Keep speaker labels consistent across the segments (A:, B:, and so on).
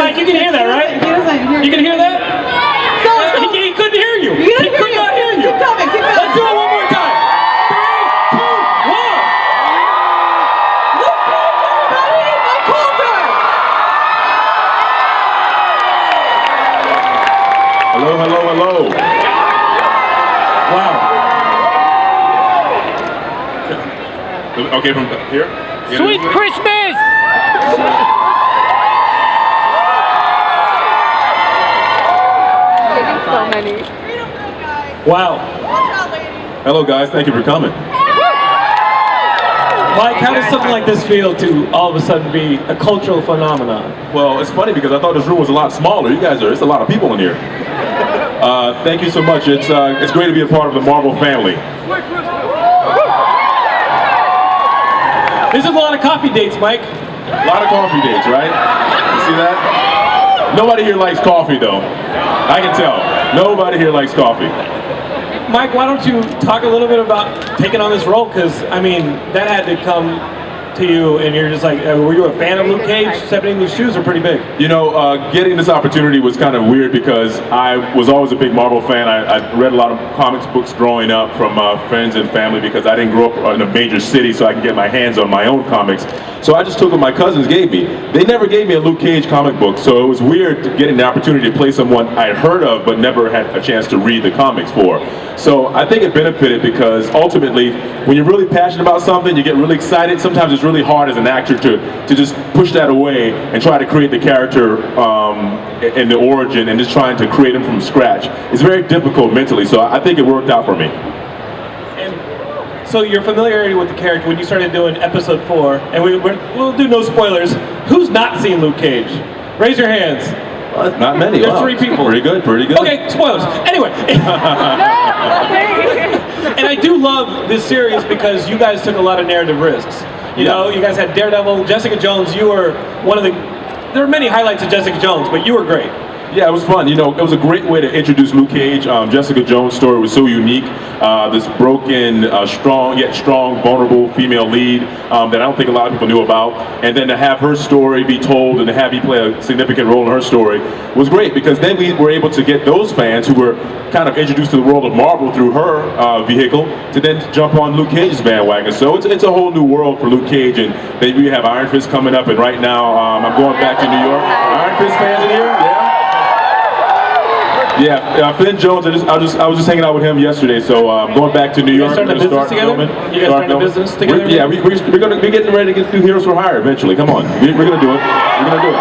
A: Mike, you can hear that, right?
B: He doesn't hear
A: you. Can hear that? He couldn't hear you. He could not hear you.
B: Keep coming, keep coming.
A: Let's do it one more time. 3, 2, 1.
B: Luke Cage, everybody! Mike Colter!
C: Hello, hello, hello.
A: Wow.
C: Okay, from here?
A: Sweet Christmas!
D: So many.
A: Wow.
C: Hello, guys. Thank you for coming.
A: Mike, how does something like this feel to all of a sudden be a cultural phenomenon?
C: Well, it's funny because I thought this room was a lot smaller. It's a lot of people in here. Thank you so much. It's great to be a part of the Marvel family.
A: This is a lot of coffee dates, Mike.
C: A lot of coffee dates, right? You see that? Nobody here likes coffee, though. I can tell. Nobody here likes coffee.
A: Mike, why don't you talk a little bit about taking on this role? Because, I mean, that had to come to you, and you're just like, were you a fan of Luke Cage? Stepping in these shoes are pretty big.
C: You know, getting this opportunity was kind of weird because I was always a big Marvel fan. I read a lot of comics books growing up from friends and family because I didn't grow up in a major city, so I can get my hands on my own comics. So I just took what my cousins gave me. They never gave me a Luke Cage comic book, so it was weird getting the opportunity to play someone I had heard of but never had a chance to read the comics for. So I think it benefited because ultimately, when you're really passionate about something, you get really excited. Sometimes it's really hard as an actor to just push that away and try to create the character and the origin and just trying to create them from scratch. It's very difficult mentally, so I think it worked out for me.
A: And so your familiarity with the character, when you started doing episode 4, and we'll do no spoilers, who's not seen Luke Cage? Raise your hands.
C: Not many.
A: There's 3 people.
C: Pretty good, pretty good.
A: Okay, spoilers. Anyway. And I do love this series because you guys took a lot of narrative risks. You know, you guys had Daredevil, Jessica Jones. You were one of the... There are many highlights of Jessica Jones, but you were great.
C: Yeah, it was fun. You know, it was a great way to introduce Luke Cage. Jessica Jones' story was so unique. This broken, strong, yet strong, vulnerable female lead that I don't think a lot of people knew about. And then to have her story be told and to have me play a significant role in her story was great because then we were able to get those fans who were kind of introduced to the world of Marvel through her vehicle to then jump on Luke Cage's bandwagon. So it's a whole new world for Luke Cage, and then we have Iron Fist coming up, and right now I'm going back to New York. Iron Fist fans in here? Yeah. Yeah, Finn Jones. I was just hanging out with him yesterday, so I'm going back to New York.
A: You guys starting a business together? You guys starting a business together?
C: Yeah, we're gonna be getting ready to get through Heroes for Hire eventually. Come on, we're gonna do it. We're gonna do it.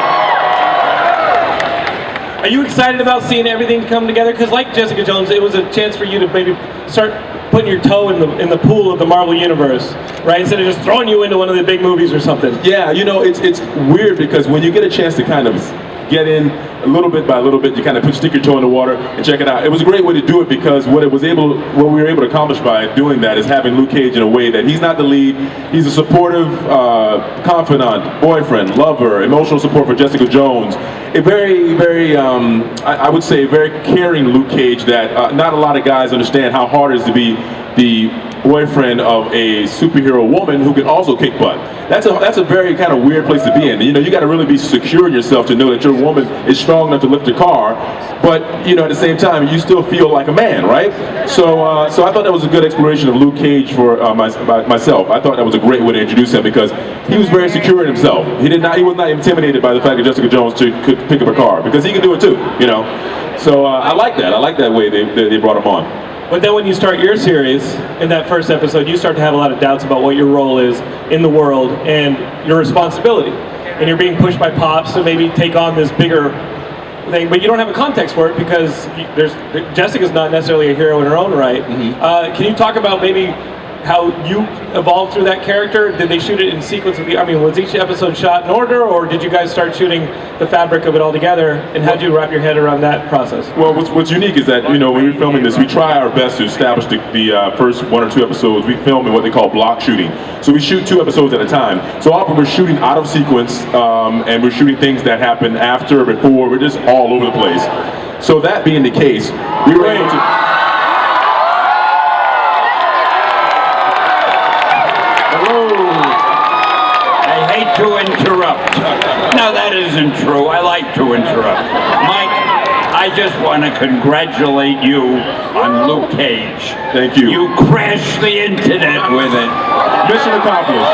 A: Are you excited about seeing everything come together? Because like Jessica Jones, it was a chance for you to maybe start putting your toe in the pool of the Marvel Universe, right? Instead of just throwing you into one of the big movies or something.
C: Yeah, you know, it's weird because when you get a chance to kind of get in a little bit by little bit, you kind of stick your toe in the water and check it out. It was a great way to do it because what we were able to accomplish by doing that is having Luke Cage in a way that he's not the lead. He's a supportive confidant, boyfriend, lover, emotional support for Jessica Jones. A very, very, I would say, very caring Luke Cage that not a lot of guys understand how hard it is to be the boyfriend of a superhero woman who can also kick butt. That's a very kind of weird place to be in. You know, you got to really be secure in yourself to know that your woman is strong enough to lift a car, but you know, at the same time, you still feel like a man, right? So I thought that was a good exploration of Luke Cage for myself. I thought that was a great way to introduce him because he was very secure in himself. He was not intimidated by the fact that Jessica Jones could pick up a car because he could do it too. You know, so I like that. I like that way they brought him on.
A: But then when you start your series, in that first episode, you start to have a lot of doubts about what your role is in the world and your responsibility. And you're being pushed by Pops to maybe take on this bigger thing, but you don't have a context for it because Jessica's not necessarily a hero in her own right. Mm-hmm. Can you talk about maybe how you evolved through that character? Did they shoot it in sequence with was each episode shot in order, or did you guys start shooting the fabric of it all together? And how did you wrap your head around that process?
C: Well, what's unique is that, you know, when we're filming this, we try our best to establish the first 1 or 2 episodes. We film in what they call block shooting. So we shoot 2 episodes at a time. So often we're shooting out of sequence, and we're shooting things that happen after, before. We're just all over the place. So that being the case, we were able to...
E: To interrupt.
D: interrupt. No, that isn't true. I like to interrupt. Mike, I just want to congratulate you on Luke Cage.
C: Thank you.
D: You crashed the internet with it.
C: Mission accomplished.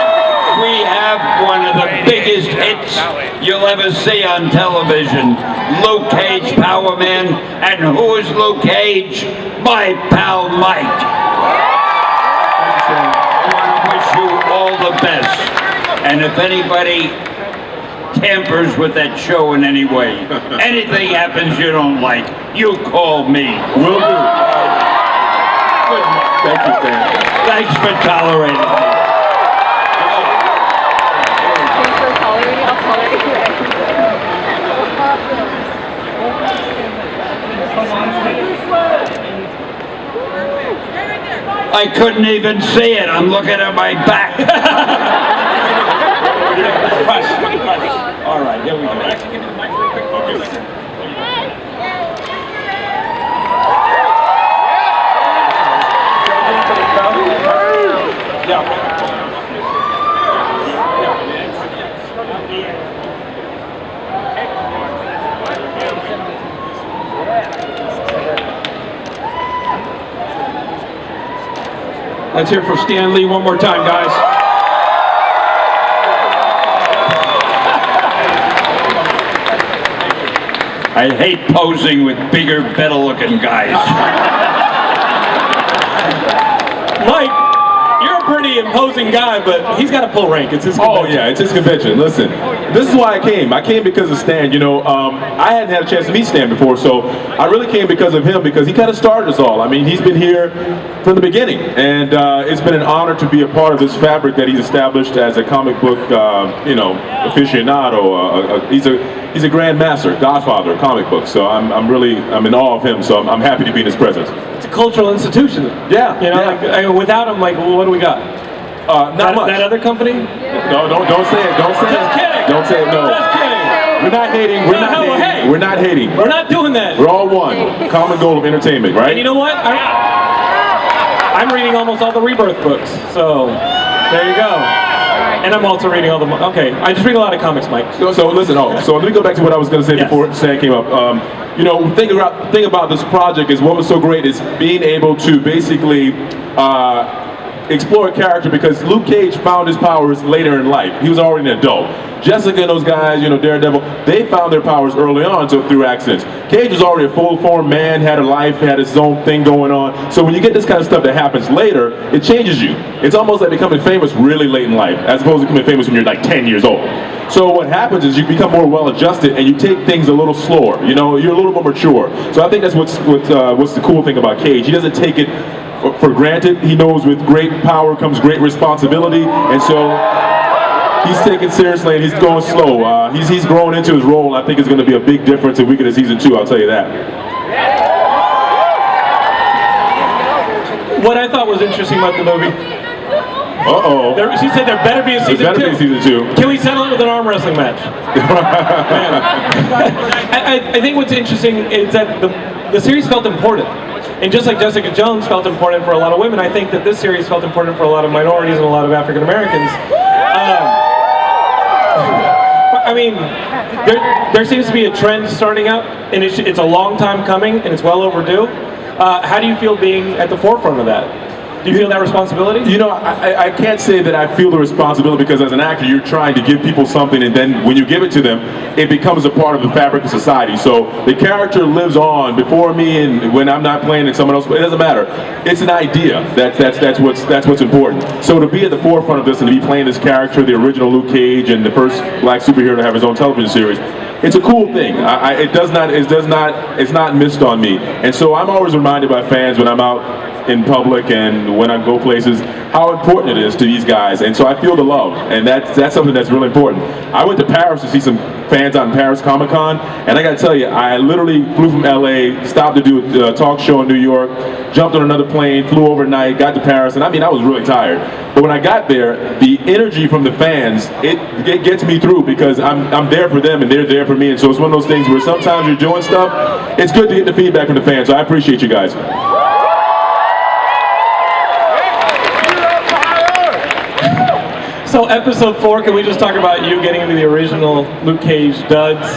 D: We have one of the biggest hits you'll ever see on television. Luke Cage, Power Man. And who is Luke Cage? My pal Mike. I want to wish you all the best. And if anybody tampers with that show in any way, anything happens you don't like, you call me.
C: Will do.
D: Good luck.
C: Thank you, Stan.
D: Thanks for tolerating me. I couldn't even see it. I'm looking at my back. All right, here we go.
E: Let's hear for Stan Lee one more time, guys.
D: I hate posing with bigger, better-looking guys.
A: Mike, you're a pretty imposing guy, but he's got to pull rank. It's his convention.
C: Oh yeah, it's his convention. Listen, this is why I came. I came because of Stan. You know, I hadn't had a chance to meet Stan before, so I really came because of him, because he kind of started us all. I mean, he's been here from the beginning, and it's been an honor to be a part of this fabric that he's established as a comic book, you know, aficionado. He's a grand master, godfather of comic books. So I'm in awe of him. So I'm happy to be in his presence.
A: It's a cultural institution.
C: Yeah,
A: You know,
C: yeah.
A: like, without him, like, well, what do we got?
C: Not much.
A: That other company?
C: No, don't say it. Don't say it.
A: Just kidding.
C: Don't say it. No.
A: Just kidding.
C: We're not hating. We're not hating.
A: Hey.
C: We're not hating.
A: We're not doing that.
C: We're all one. Common goal of entertainment, right?
A: And you know what? I'm reading almost all the Rebirth books, so there you go. And I'm also reading all the. Okay, I just read a lot of comics, Mike.
C: So listen. So let me go back to what I was going to say
A: Yes.
C: before Stan came up. You know, thing about this project is what was so great is being able to basically explore a character, because Luke Cage found his powers later in life. He was already an adult. Jessica and those guys, you know, Daredevil, they found their powers early on through accidents. Cage was already a full-formed man, had a life, had his own thing going on. So when you get this kind of stuff that happens later, it changes you. It's almost like becoming famous really late in life, as opposed to becoming famous when you're like 10 years old. So what happens is you become more well-adjusted and you take things a little slower. You know, you're a little more mature. So I think that's what's the cool thing about Cage. He doesn't take it for granted. He knows with great power comes great responsibility, and so he's taken seriously and he's going slow. He's growing into his role, and I think it's going to be a big difference if we get a season 2. I'll tell you that.
A: What I thought was interesting about the movie. She said there better be a season 2.
C: There better be a season 2.
A: Can we settle it with an arm wrestling match? I think what's interesting is that the series felt important. And just like Jessica Jones felt important for a lot of women, I think that this series felt important for a lot of minorities and a lot of African Americans. I mean, there seems to be a trend starting up, and it's a long time coming, and it's well overdue. How do you feel being at the forefront of that? Do you feel that responsibility?
C: You know, I can't say that I feel the responsibility, because as an actor, you're trying to give people something, and then when you give it to them, it becomes a part of the fabric of society. So the character lives on before me, and when I'm not playing it, someone else. It doesn't matter. It's an idea. That's what's important. So to be at the forefront of this and to be playing this character, the original Luke Cage, and the first black superhero to have his own television series, it's a cool thing. It's not missed on me. And so I'm always reminded by fans when I'm out in public and when I go places how important it is to these guys, and so I feel the love, and that's something that's really important. I went to Paris to see some fans out in Paris Comic Con, and I gotta tell you, I literally flew from LA, stopped to do a talk show in New York, jumped on another plane, flew overnight, got to Paris, and I mean, I was really tired. But when I got there, the energy from the fans, it gets me through, because I'm there for them and they're there for me, and so it's one of those things where sometimes you're doing stuff, it's good to get the feedback from the fans, so I appreciate you guys.
A: So episode 4, can we just talk about you getting into the original Luke Cage duds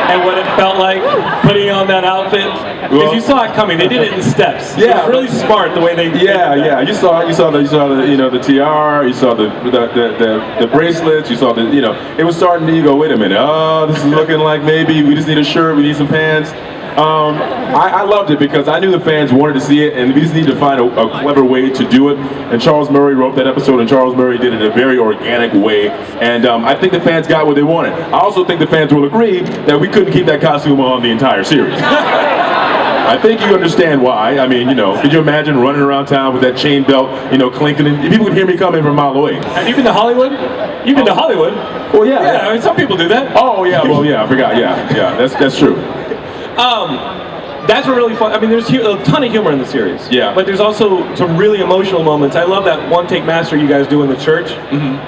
A: and what it felt like putting on that outfit? Because you saw it coming. They did it in steps.
C: Yeah,
A: it was really smart the way they did
C: Yeah,
A: that.
C: yeah. You saw the the tiara. You saw the bracelets. You saw it was starting to. You go, wait a minute. Oh, this is looking like maybe we just need a shirt. We need some pants. I loved it because I knew the fans wanted to see it, and we just needed to find a clever way to do it. And Charles Murray wrote that episode, and Charles Murray did it in a very organic way. And I think the fans got what they wanted. I also think the fans will agree that we couldn't keep that costume on the entire series. I think you understand why. I mean, could you imagine running around town with that chain belt, clinking? And people could hear me coming from a mile away.
A: Have you been to Hollywood? You've been to Hollywood?
C: Well, yeah.
A: Yeah, I mean, some people do that.
C: Oh, yeah. Well, yeah. I forgot. Yeah. That's true.
A: That's really fun. I mean, there's a ton of humor in the series.
C: Yeah.
A: But there's also some really emotional moments. I love that one-take master you guys do in the church,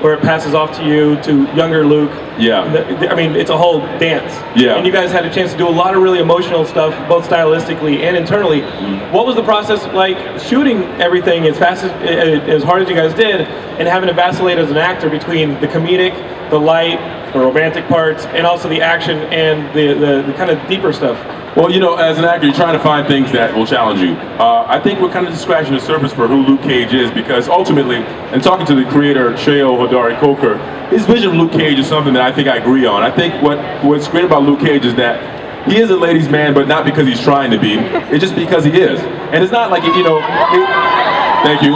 A: where it passes off to you, to younger Luke.
C: Yeah.
A: I mean, it's a whole dance.
C: Yeah.
A: And you guys had a chance to do a lot of really emotional stuff, both stylistically and internally. What was the process like shooting everything as fast as hard as you guys did, and having to vacillate as an actor between the comedic, the light, the romantic parts, and also the action and the kind of deeper stuff?
C: Well, as an actor, you're trying to find things that will challenge you. I think we're kind of just scratching the surface for who Luke Cage is, because ultimately, and talking to the creator, Cheo Hodari Coker, his vision of Luke Cage is something that I think I agree on. I think what's great about Luke Cage is that he is a ladies' man, but not because he's trying to be. It's just because he is. And it's not like, thank you.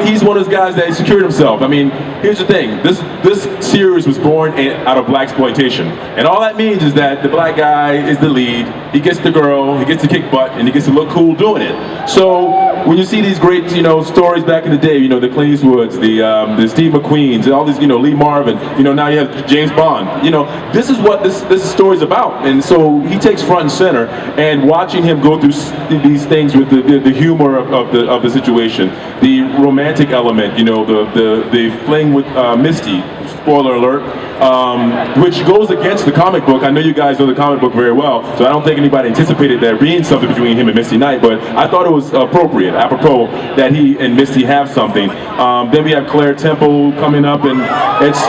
C: He's one of those guys that secured himself. I mean, here's the thing. This series was born out of blaxploitation. And all that means is that the black guy is the lead. He gets the girl, he gets to kick butt, and he gets to look cool doing it. So when you see these great, stories back in the day, the Clint Eastwoods, the Steve McQueens, and all these, Lee Marvin, now you have James Bond. This is what this story's about. And so he takes front and center, and watching him go through these things with the humor of the situation, the romantic element, the fling with Misty, spoiler alert, which goes against the comic book. I know you guys know the comic book very well, so I don't think anybody anticipated there being something between him and Misty Knight, but I thought it was appropriate, apropos, that he and Misty have something. Then we have Claire Temple coming up, and it's,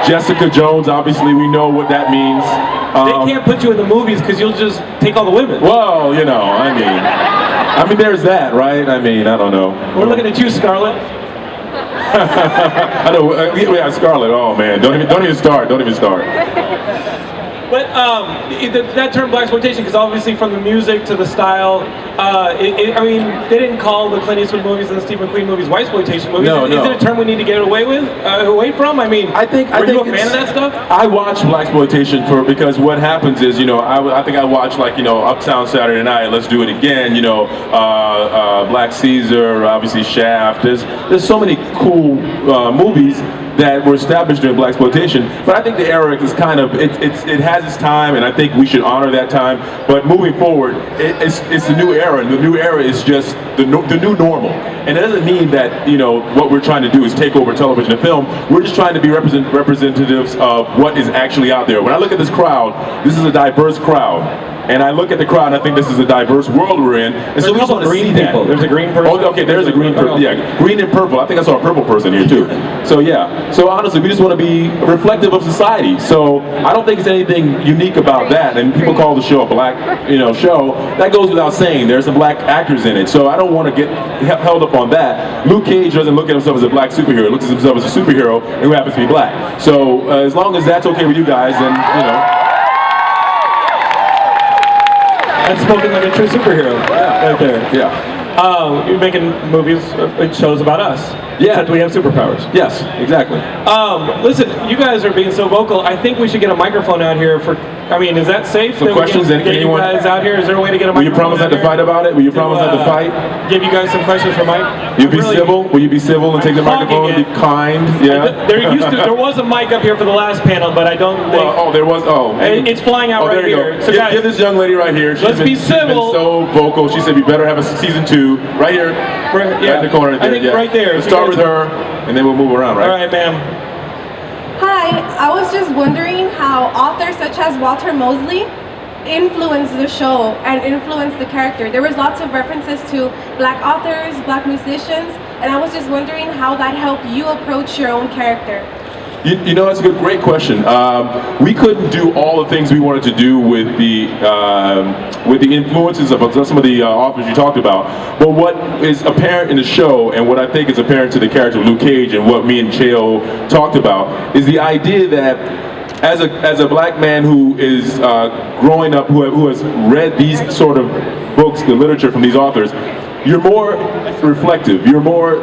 C: Jessica Jones, obviously we know what that means.
A: They can't put you in the movies because you'll just take all the women.
C: Well, I mean, there's that, right? I mean, I don't know.
A: We're looking at you, Scarlett.
C: I know. Yeah, Scarlett. Oh man, don't even start.
A: But that term blaxploitation, because obviously from the music to the style, I mean, they didn't call the Clint Eastwood movies and the Steve McQueen movies whitesploitation movies.
C: No.
A: Is it a term we need to get away from? I mean,
C: I think
A: you a fan of that stuff?
C: I watch blaxploitation because what happens is, I think I watch Uptown Saturday Night, Let's Do It Again, Black Caesar, obviously Shaft. There's so many cool movies that were established during blaxploitation, but I think the era is kind of it has its time, and I think we should honor that time. But moving forward, it's the new era, and the new era is just the new normal. And it doesn't mean that what we're trying to do is take over television and film. We're just trying to be representatives of what is actually out there. When I look at this crowd, this is a diverse crowd. And I look at the crowd and I think this is a diverse world we're in. And so we just want to see that.
A: There's a green person.
C: Oh, okay, there's a green person. Yeah, green and purple. I think I saw a purple person here too. So yeah. So honestly, we just want to be reflective of society. So I don't think it's anything unique about that. And people call the show a black, show. That goes without saying. There's some black actors in it. So I don't want to get held up on that. Luke Cage doesn't look at himself as a black superhero. He looks at himself as a superhero who happens to be black. So as long as that's okay with you guys, then
A: That's spoken like a true superhero, right there.
C: Yeah.
A: You're making movies, shows about us.
C: Yeah.
A: Except we have superpowers.
C: Yes, exactly.
A: Listen, you guys are being so vocal. I think we should get a microphone out here for. I mean, is that safe?
C: For questions,
A: get you guys out here? Is there a way to get a microphone?
C: Will you promise not to fight about it? Will you promise not to fight?
A: Give you guys some questions for Mike.
C: You'll be civil. Will you be civil and take the microphone and be kind? Yeah.
A: There was a mic up here for the last panel, but I don't think.
C: Well, there was.
A: It's flying out right here. So guys,
C: give this young lady right here.
A: Let's be civil.
C: She's been so vocal. She said we better have a season 2 right here. Right in the corner.
A: I think right there.
C: Let's start with her, and then we'll move around. Right.
A: All right, ma'am.
B: Hi, I was just wondering how authors such as Walter Mosley influenced the show and influenced the character. There was lots of references to black authors, black musicians, and I was just wondering how that helped you approach your own character.
C: You know, that's a great question. We couldn't do all the things we wanted to do with the influences of some of the authors you talked about. But what is apparent in the show, and what I think is apparent to the character of Luke Cage, and what me and Cheo talked about, is the idea that as a black man who is growing up, who has read these sort of books, the literature from these authors, you're more reflective, you're more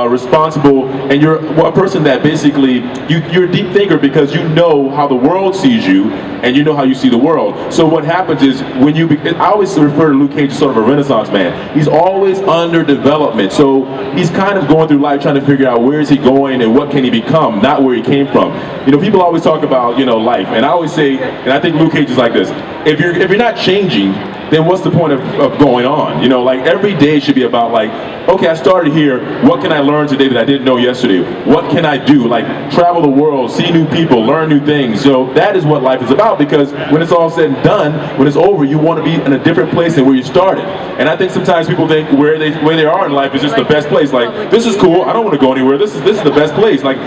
C: responsible, and you're a person that basically, you're a deep thinker because you know how the world sees you, and you know how you see the world. So what happens is, when you, I always refer to Luke Cage as sort of a Renaissance man. He's always under development, so he's kind of going through life trying to figure out where is he going and what can he become, not where he came from. You know, people always talk about, you know, life, and I always say, and I think Luke Cage is like this, if you're not changing, then what's the point of going on? You know, like every day should be about like, okay, I started here, what can I learn today that I didn't know yesterday? What can I do? Like travel the world, see new people, learn new things. So that is what life is about, because when it's all said and done, when it's over, you want to be in a different place than where you started. And I think sometimes people think where they are in life is just the best place. Like, this is cool, I don't want to go anywhere, this is the best place. Like,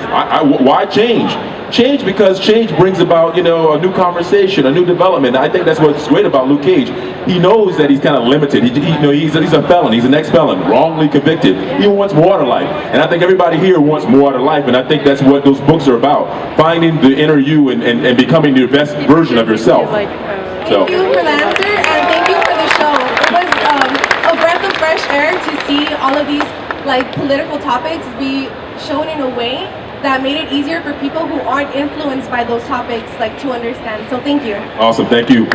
C: why change? Change because change brings about, you know, a new conversation, a new development. I think that's what's great about Luke Cage. He knows that he's kind of limited. You know, he's a felon. He's an ex-felon, wrongly convicted. He wants more out of life, and I think everybody here wants more out of life. And I think that's what those books are about: finding the inner you and becoming the best version of yourself.
B: Thank you for the answer, and thank you for the show. It was a breath of fresh air to see all of these like political topics be shown in a way that made it easier for people who aren't influenced by those topics, like, to understand. So thank you.
C: Awesome, thank you.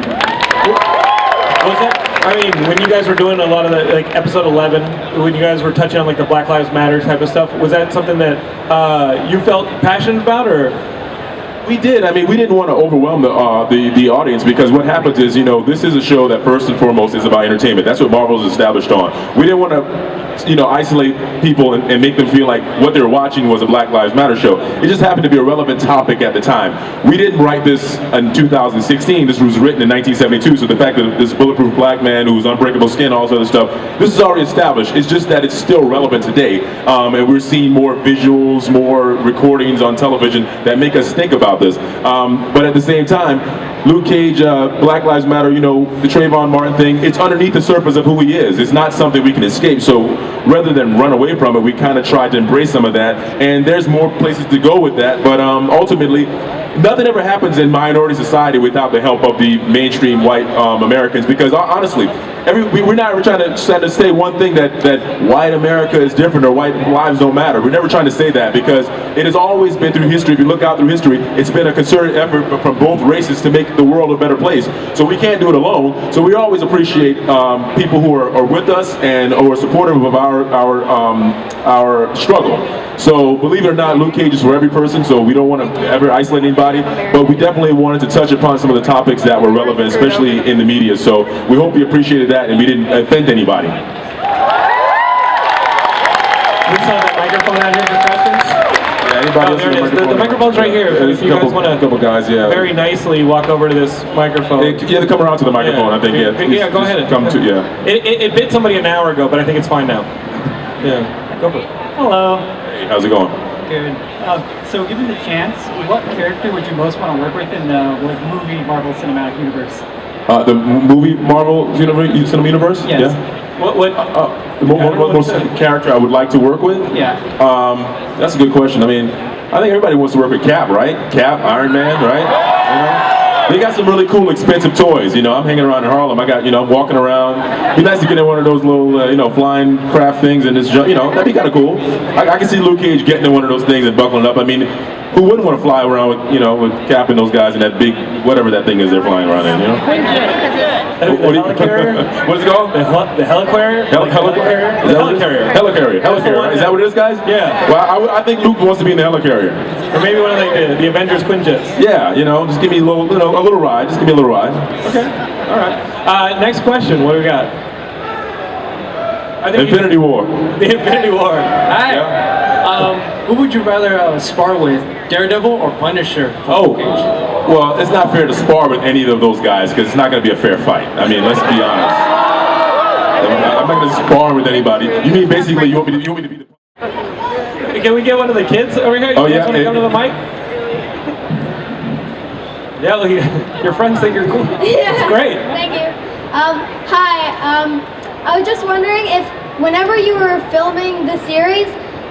A: Was that, I mean, when you guys were doing a lot of the, like episode 11, when you guys were touching on like the Black Lives Matter type of stuff, was that something that you felt passionate about, or?
C: We did. I mean, we didn't want to overwhelm the audience, because what happens is, you know, this is a show that first and foremost is about entertainment. That's what Marvel's established on. We didn't want to, you know, isolate people and make them feel like what they were watching was a Black Lives Matter show. It just happened to be a relevant topic at the time. We didn't write this in 2016. This was written in 1972. So the fact that this bulletproof black man who's unbreakable skin, all this other stuff, this is already established. It's just that it's still relevant today, and we're seeing more visuals, more recordings on television that make us think about this. But at the same time, Luke Cage, Black Lives Matter, you know, the Trayvon Martin thing, it's underneath the surface of who he is. It's not something we can escape. So rather than run away from it, we kind of tried to embrace some of that. And there's more places to go with that. But ultimately, nothing ever happens in minority society without the help of the mainstream white Americans. Because honestly, we're not trying to say one thing that white America is different or white lives don't matter. We're never trying to say that, because it has always been through history. If you look out through history, it's been a concerted effort from both races to make the world a better place. So we can't do it alone. So we always appreciate people who are with us and who are supportive of our struggle. So believe it or not, Luke Cage is for every person, so we don't want to ever isolate anybody, but we definitely wanted to touch upon some of the topics that were relevant, especially in the media. So we hope you appreciated that and we didn't offend anybody.
A: We saw that microphone out here for questions.
C: Yeah, anybody else?
A: There it is. The microphone's right here. If you guys want to
C: couple guys, yeah.
A: very nicely walk over to this microphone.
C: Yeah, they come around to the microphone,
A: Yeah.
C: I think.
A: Yeah, go ahead.
C: Come to, yeah.
A: It bit somebody an hour ago, but I think it's fine now. Yeah, go for it.
F: Hello.
C: Hey, how's it going?
F: Good. So given the chance, what character would you most want to work with in the movie Marvel Cinematic Universe?
C: The movie Marvel Cinematic Universe?
F: Yes.
C: Yeah. The most character I would like to work with?
F: Yeah.
C: That's a good question. I mean, I think everybody wants to work with Cap, right? Cap, Iron Man, right? You know? They got some really cool, expensive toys. You know, I'm hanging around in Harlem. I got, you know, I'm walking around. It'd be nice to get in one of those little, you know, flying craft things and this, you know, that'd be kind of cool. I can see Luke Cage getting in one of those things and buckling up. I mean, who wouldn't want to fly around with, you know, with Cap and those guys in that big, whatever that thing is they're flying around in, you know?
A: The helicarrier?
C: What is it called?
A: The helicarrier?
C: Helicarrier?
A: Helicarrier.
C: Helicarrier. Is that what it is, guys?
A: Yeah.
C: Well, I think Luke wants to be in the helicarrier.
A: Or maybe one of like the Avengers Quinjets.
C: Yeah, you know, just give me a little, you know, a little ride. Just give me a little ride.
A: Okay. All right. Next question. What do we got? I think
C: Infinity War.
A: The Infinity War.
F: Hi.
C: Yeah.
F: Who would you rather spar with, Daredevil or Punisher?
C: Oh, well, it's not fair to spar with any of those guys because it's not going to be a fair fight. I mean, let's be honest. I'm not going to spar with anybody. You mean basically you want me to be the...
A: Can we get one of the kids over here?
C: Oh,
A: You
C: yeah.
A: guys want to come to the mic? Yeah, look, your friends think you're cool. It's great.
G: Thank you. Hi. I was just wondering if, whenever you were filming the series,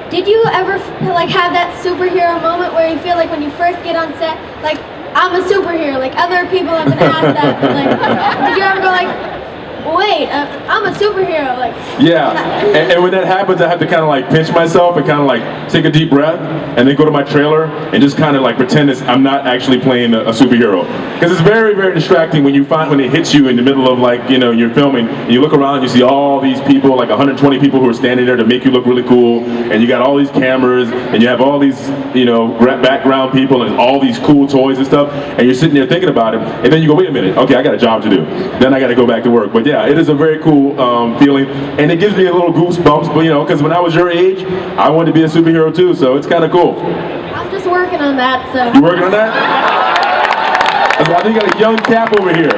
G: did you ever like have that superhero moment where you feel like when you first get on set, like I'm a superhero, like other people have been asked that, but, like, did you ever go like, wait, I'm a superhero, like?
C: Yeah, and when that happens, I have to kind of like pinch myself and kind of like take a deep breath and then go to my trailer and just kind of like pretend I'm not actually playing a superhero. Because it's very, very distracting when you find, when it hits you in the middle of like, you know, you're filming and you look around and you see all these people, like 120 people who are standing there to make you look really cool, and you got all these cameras and you have all these, you know, background people and all these cool toys and stuff, and you're sitting there thinking about it, and then you go, wait a minute, okay, I got a job to do. Then I got to go back to work. But yeah, it is a very cool feeling, and it gives me a little goosebumps, but you know, because when I was your age, I wanted to be a superhero too, so it's kind of cool.
G: I'm just working on that, so.
C: You working on that? I think you got a young Cap over here.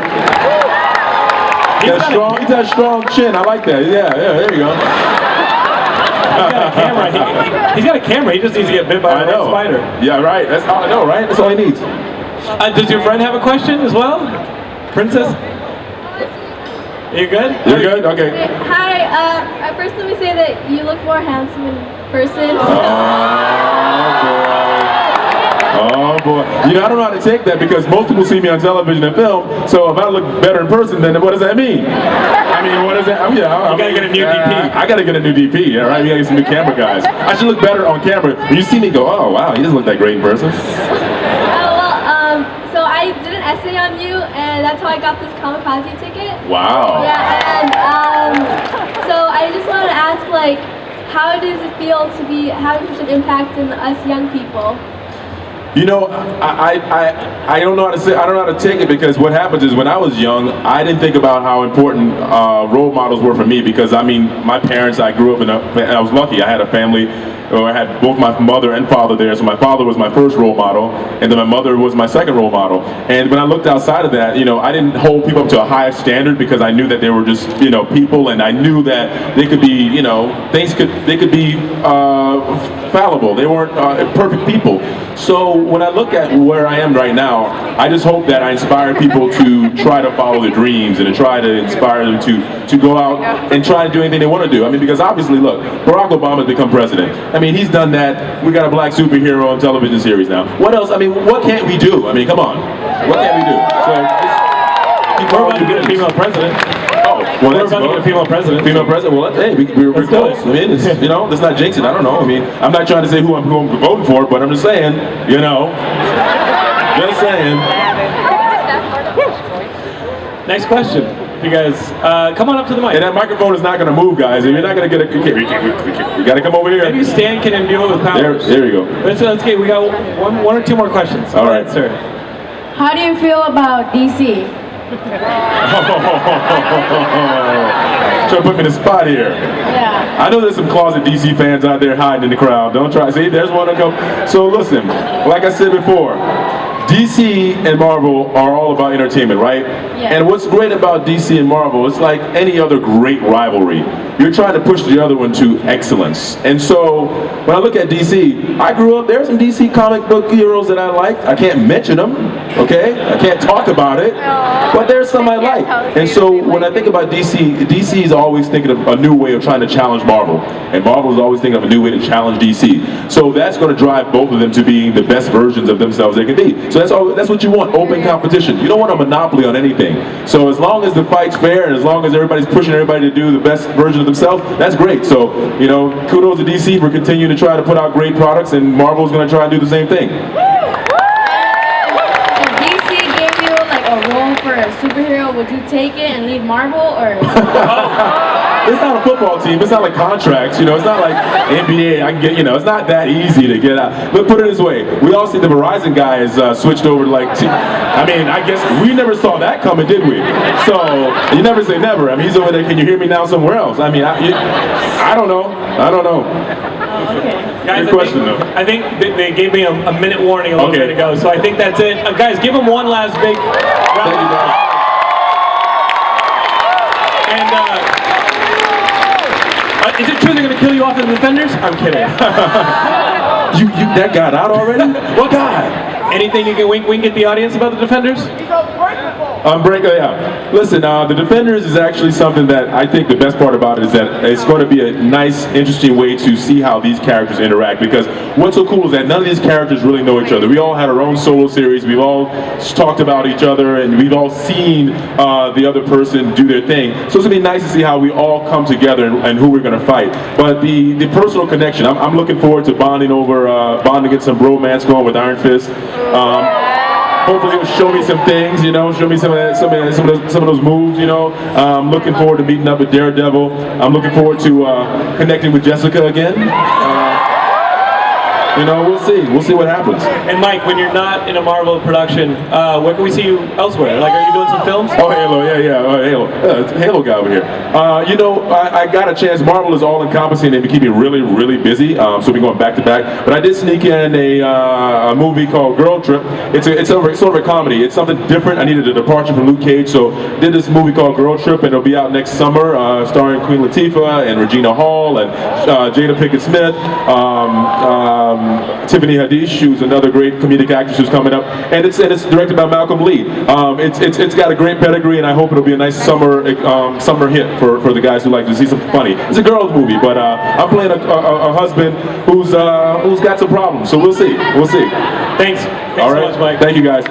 C: He's got a strong chin, I like that, yeah, there you go.
A: He's got a camera, he's got a camera, he just needs to get bit by a red spider.
C: Yeah, right, that's all I know, right? That's all he needs.
A: Does your friend have a question as well? Princess? You good?
C: You're good? Okay.
G: Hi, first let me say that you look more handsome in person.
C: Oh boy. You know, I don't know how to take that because most people see me on television and film, so if I look better in person, then what does that mean? I mean, what does that mean? You
A: gotta get a new DP.
C: I gotta get a new DP, yeah, right? We gotta get some new camera guys. I should look better on camera. When you see me go, oh wow, he doesn't look that great in person.
G: So I did an essay on you, and that's how I got this kamikaze ticket.
C: Wow.
G: Yeah, and so I just wanted to ask, like, how does it feel to be having such an impact in us young people?
C: You know, I don't know how to say, I don't know how to take it, because what happens is when I was young, I didn't think about how important role models were for me, because I mean, my parents, I grew up in I was lucky, I had a family, or I had both my mother and father there, so my father was my first role model, and then my mother was my second role model. And when I looked outside of that, you know, I didn't hold people up to a high standard, because I knew that they were just, you know, people, and I knew that they could be, you know, they could be fallible. They weren't perfect people. So when I look at where I am right now, I just hope that I inspire people to try to follow their dreams and to try to inspire them to go out and try to do anything they want to do. I mean, because obviously, look, Barack Obama's become president. I mean, he's done that. We got a black superhero on television series now. What else? I mean, what can't we do? I mean, come on. What can't we do? So,
A: we're about to get a female president.
C: Well,
A: we're about to get a female president.
C: Female president. Well, hey, we're close. I mean, it's, you know, let's not jinx it. I don't know. I mean, I'm not trying to say who I'm voting for, but I'm just saying, you know, just saying.
A: Next question. You guys, come on up to the mic.
C: And that microphone is not going to move, guys. If you're not going to get a, you got to come over here.
A: Maybe Stan can imbue it with power.
C: There you go.
A: Let's get. We got one or two more questions.
C: All right,
A: sir.
G: How do you feel about DC?
C: Trying to put me in the spot here.
G: Yeah.
C: I know there's some closet DC fans out there hiding in the crowd. Don't try. See, there's one to come. So listen, like I said before, DC and Marvel are all about entertainment, right?
G: Yeah.
C: And what's great about DC and Marvel, it's like any other great rivalry. You're trying to push the other one to excellence. And so, when I look at DC, I grew up, there are some DC comic book heroes that I liked. I can't mention them, okay? I can't talk about it, but there's some I like. And so, when I think about DC is always thinking of a new way of trying to challenge Marvel. And Marvel is always thinking of a new way to challenge DC. So that's going to drive both of them to being the best versions of themselves they can be. So that's what you want, open competition. You don't want a monopoly on anything. So as long as the fight's fair and as long as everybody's pushing everybody to do the best version of themselves, that's great. So, you know, kudos to DC for continuing to try to put out great products, and Marvel's going to try and do the same thing.
G: If DC gave you like a role for a superhero, would you take it and leave Marvel, or?
C: It's not a football team. It's not like contracts. You know, it's not like NBA. I can get. You know, it's not that easy to get out. But put it this way: we all see the Verizon guys switched over to like. I mean, I guess we never saw that coming, did we? So you never say never. I mean, he's over there. Can you hear me now somewhere else? I mean, I don't know. I don't know.
G: Okay.
A: Guys,
C: Good question, though.
A: I think they gave me a minute warning a little bit ago, so I think that's it. Guys, give them one last big round.
C: Thank you, guys.
A: And is it true they're going to kill pull you off of the Defenders? I'm kidding.
C: That got out already? What guy?
A: Anything you can wink at the audience about the Defenders?
C: Unbreakable, yeah. Listen, the Defenders is actually something that I think the best part about it is that it's going to be a nice, interesting way to see how these characters interact, because what's so cool is that none of these characters really know each other. We all had our own solo series, we've all talked about each other, and we've all seen the other person do their thing. So it's going to be nice to see how we all come together and who we're going to fight. But the personal connection, I'm looking forward to bonding get some bromance going with Iron Fist. Hopefully he'll show me some things, you know, show me some of those moves, you know. I'm looking forward to meeting up with Daredevil. I'm looking forward to connecting with Jessica again. You know, we'll see what happens.
A: And Mike, when you're not in a Marvel production, where can we see you elsewhere? Like, are you doing some films?
C: Oh, Halo, yeah, Halo. It's a Halo guy over here. You know, I got a chance. Marvel is all-encompassing and they keep me really, really busy. So we're going back to back. But I did sneak in a movie called Girl Trip. It's sort of a comedy. It's something different. I needed a departure from Luke Cage, so did this movie called Girl Trip, and it'll be out next summer, starring Queen Latifah and Regina Hall and Jada Pinkett Smith. Tiffany Haddish, who's another great comedic actress who's coming up, and it's directed by Malcolm Lee. It's got a great pedigree, and I hope it'll be a nice summer hit for the guys who like to see something funny. It's a girls movie, but I'm playing a husband who's got some problems, so we'll see.
A: Thanks.
C: All right,
A: so much, Mike.
C: Thank you guys.